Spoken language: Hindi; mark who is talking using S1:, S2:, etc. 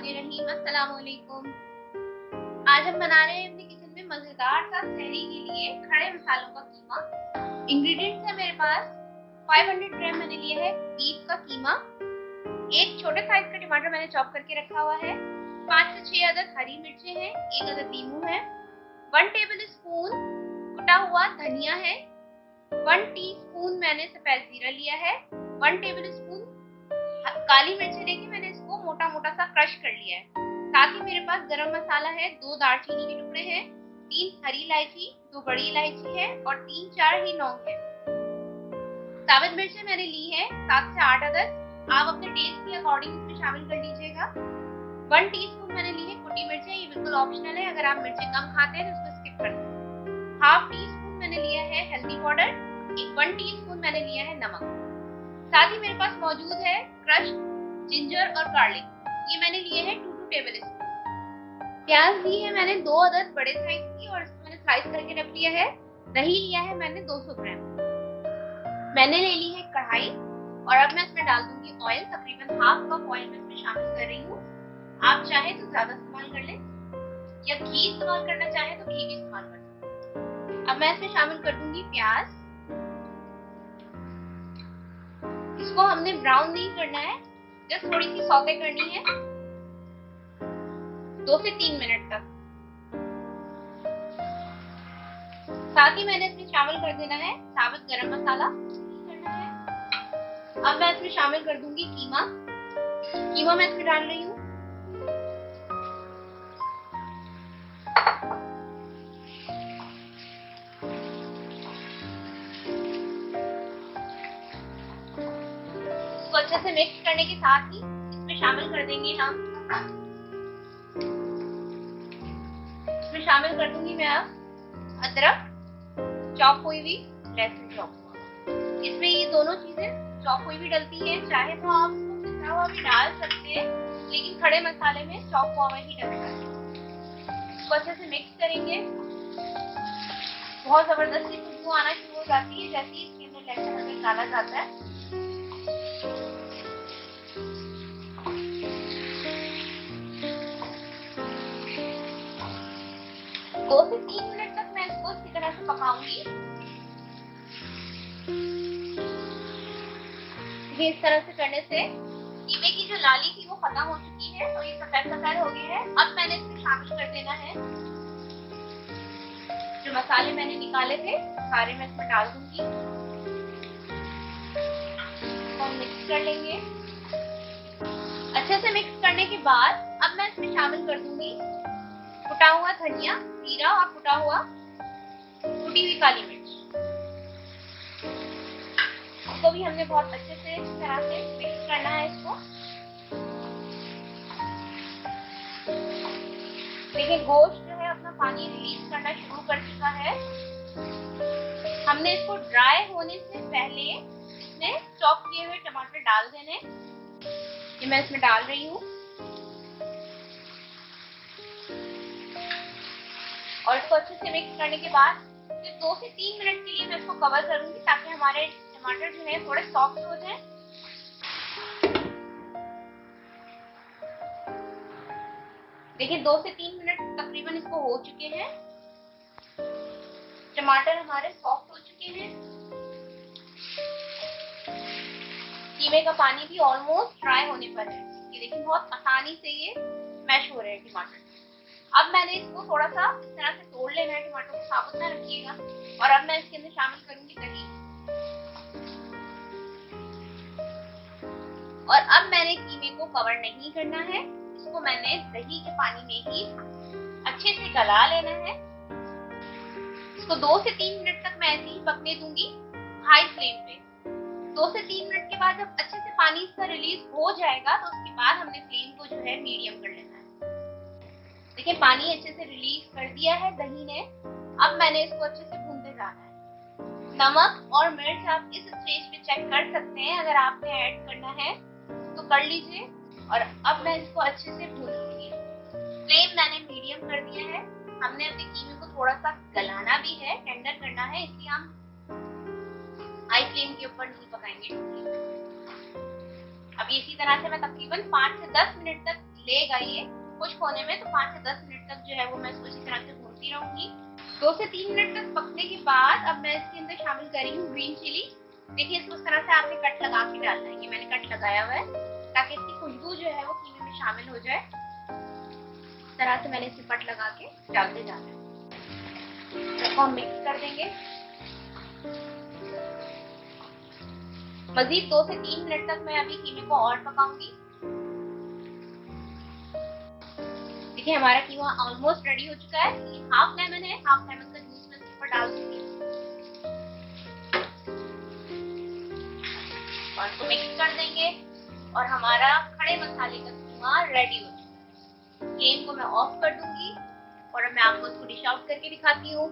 S1: बिस्मिल्लाहिर्रहमानिर्रहीम। अस्सलाम वालेकुम। आज हम बना रहे हैं अपने किचन में मजेदार सा सहरी के लिए खड़े मसालों का कीमा। इंग्रेडिएंट्स है मेरे पास 500 ग्राम मैंने लिया है बीफ का कीमा, एक छोटे साइज का टमाटर मैंने चॉप करके रखा हुआ है, 5 से 6 अदद हरी मिर्चें हैं, 1 अदद नींबू है, 1 टेबल स्पून कुटा हुआ धनिया है, 1 टीस्पून मैंने सफेद जीरा लिया है, 1 टेबल स्पून काली मिर्चें लेके मैंने इसको मोटा मोटा सा क्रश कर लिया है। साथ ही मेरे पास गरम मसाला है, 2 दालचीनी के टुकड़े हैं, 3 हरी इलायची, 2 बड़ी इलायची है और 3-4 ही लौंग है। साबुत मिर्चें मैंने ली है 7 से 8 अदद, आप अपने टेस्ट के अकॉर्डिंग इसमें शामिल कर लीजिएगा। 1 टीस्पून मैंने ली है कुटी मिर्चें, ये बिल्कुल ऑप्शनल है, अगर आप मिर्चें कम खाते हैं तो उसको स्किप कर दें। हाफ टी स्पून मैंने लिया है हल्दी पाउडर, 1 टीस्पून मैंने लिया है नमक। साथ ही मेरे पास मौजूद है क्रश जिंजर और गार्लिक, ये मैंने लिए हैं 2 टेबल स्पून। प्याज ली है मैंने 2 अदद बड़े साइज की और इसको मैंने स्लाइस करके रख लिया है। दही लिया है मैंने 200 ग्राम। मैंने ले ली है कढ़ाई और अब मैं इसमें डाल दूंगी ऑयल, तकरीबन हाफ कप ऑयल मैं इसमें शामिल कर रही हूँ। आप चाहे तो ज्यादा इस्तेमाल कर लें या घी इस्तेमाल करना चाहे तो घी भी इस्तेमाल कर सकते। अब मैं इसमें शामिल कर दूंगी प्याज। इसको हमने ब्राउन नहीं करना है, जस्ट थोड़ी सी सौते करनी है 2 से 3 मिनट तक। साथ ही मैंने इसमें शामिल कर देना है साबुत गरम मसाला करना है। अब मैं इसमें शामिल कर दूंगी कीमा। कीमा मैं इसमें डाल रही हूँ। इसको अच्छे से मिक्स करने के साथ ही इसमें शामिल कर देंगे इसमें शामिल कर दूंगी मैं अब अदरक चॉप हुई हुई, लहसुन चॉप हुआ। इसमें ये दोनों चीजें चॉप हुई भी डलती हैं, चाहे तो आप इसको पिसा हुआ भी डाल सकते हैं, लेकिन खड़े मसाले में चॉप हुआ ही डलता है। इसको अच्छे से मिक्स करेंगे। बहुत जबरदस्ती खुशबू आना शुरू हो जाती है जैसे ही इसके अंदर लहसुन अदरक डाला जाता है। दो से 3 मिनट तक मैं इसको इसी तरह से पकाऊंगी। इस तरह से करने से कीमे की जो लाली थी वो खत्म हो चुकी है और ये सफेद सफेद हो गया है। अब मैंने इसमें शामिल कर देना है जो मसाले मैंने निकाले थे, सारे मैं इसमें डाल दूंगी। हम मिक्स कर लेंगे। अच्छे से मिक्स करने के बाद अब मैं इसमें शामिल कर दूंगी कुटा हुआ धनिया, जीरा और कुटा हुआ कुटी हुई काली मिर्च। इसको भी हमने बहुत अच्छे से इस तरह से मिक्स करना है इसको। देखिए गोश्त जो है अपना पानी रिलीज करना शुरू कर चुका है। हमने इसको ड्राई होने से पहले इसमें चॉप किए हुए टमाटर डाल देने। ये मैं इसमें डाल रही हूँ और इसको अच्छे से मिक्स करने के बाद फिर 2 से 3 मिनट के लिए मैं इसको कवर करूंगी ताकि हमारे टमाटर जो है थोड़े सॉफ्ट हो जाएं। देखिए 2 से 3 मिनट तकरीबन इसको हो चुके हैं। टमाटर हमारे सॉफ्ट हो चुके हैं। कीमे का पानी भी ऑलमोस्ट ड्राई होने पर है। ये देखिए बहुत आसानी से ये मैश हो रहे हैं टमाटर। अब मैंने इसको थोड़ा सा इस तरह से तोड़ लेना है, टमाटर को साबुत ना रखिएगा। और अब मैं इसके अंदर शामिल करूंगी दही। और अब मैंने कीमे को कवर नहीं करना है, इसको मैंने दही के पानी में ही अच्छे से गला लेना है। इसको 2 से 3 मिनट तक मैं ऐसे ही पकने दूंगी हाई फ्लेम पे। 2 से 3 मिनट के बाद जब अच्छे से पानी इसका रिलीज हो जाएगा तो उसके बाद हमने फ्लेम को जो है मीडियम कर लेना है। देखिए पानी अच्छे से रिलीज कर दिया है दही ने। अब मैंने इसको अच्छे से भूनते जाना है। नमक और मिर्च आप इस स्टेज पे चेक कर सकते हैं, अगर आपने ऐड करना है तो कर लीजिए। और अब मैं इसको अच्छे से भून लूंगी। फ्लेम मैंने मीडियम कर दिया है। हमने अपने कीमे को थोड़ा सा गलाना भी है, टेंडर करना है, इसलिए हम हाई फ्लेम के ऊपर नहीं पकाएंगे। अब इसी तरह से मैं तकरीबन 5 से 10 मिनट तक लेगा ये खुश्क होने में, तो 5 से 10 मिनट तक जो है वो मैं इसको इसी तरह से भूनती रहूंगी। 2 से 3 मिनट तक पकने के बाद अब मैं इसके अंदर शामिल कर रही हूँ ग्रीन चिली। देखिए इसको इस तरह से आपने कट लगा के डालना है, ये मैंने कट लगाया हुआ है ताकि इसकी खुशबू जो है वो कीमे में शामिल हो जाए। इस तरह से मैंने इसे कट लगा के डालते जाना है। इसको हम मिक्स कर देंगे। मजीद 2 से 3 मिनट तक मैं अभी कीमे को और पकाऊंगी। देखिए हमारा कीमा ऑलमोस्ट रेडी हो चुका है। ये हाफ लेमन है, हाफ लेमन का जूस मैं इसके ऊपर डाल दूंगी और इसको मिक्स कर देंगे और हमारा खड़े मसाले का कीमा रेडी हो चुका है। फ्लेम को मैं ऑफ कर दूंगी और अब मैं आपको इसको डिश आउट करके दिखाती हूँ।